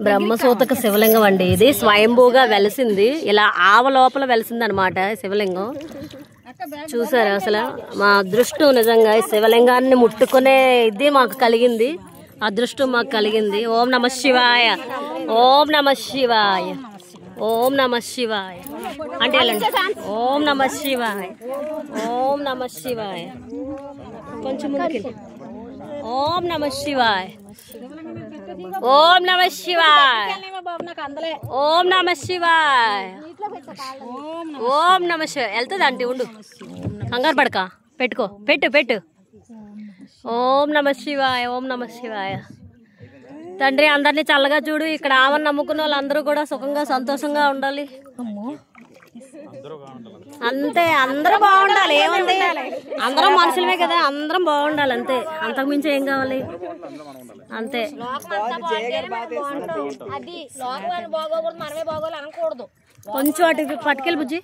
బ్రహ్మసూతక శివలింగం అండి ఇది. స్వయంభూగా వెలిసింది, ఇలా ఆవ లోపల వెలిసింది అనమాట శివలింగం. చూసారు అసలు మా అదృష్టం నిజంగా ఈ శివలింగాన్ని ముట్టుకునే ఇది మాకు కలిగింది, అదృష్టం మాకు కలిగింది. ఓం నమ శివాయ, ఓం నమ శివాయ, ఓం నమ శివాయ అంటే ఓం నమ శివాయ, ఓం నమ శివాయ. కొంచెం ముందుకి ఓం నమ శివాయ, ఓం నమ శివాయ, ఓం నమ శివాయ, ఓం నమ శివాయ. వెళ్తుంది అంటే ఉండు, కంగారు పడక, పెట్టుకో, పెట్టు పెట్టు. ఓం నమ శివాయ, ఓం నమ శివాయ. తండ్రి అందరినీ చల్లగా చూడు, ఇక్కడ ఆమెను నమ్ముకున్న వాళ్ళందరూ కూడా సుఖంగా సంతోషంగా ఉండాలి. అంతే, అందరూ బాగుండాలి. ఏముంది, అందరం మనుషులమే కదా, అందరం బాగుండాలి అంతే, అంతకుమించి ఏం కావాలి. అంతే. కొంచెం అటు పట్టుకెళ్ళి బుజ్జి.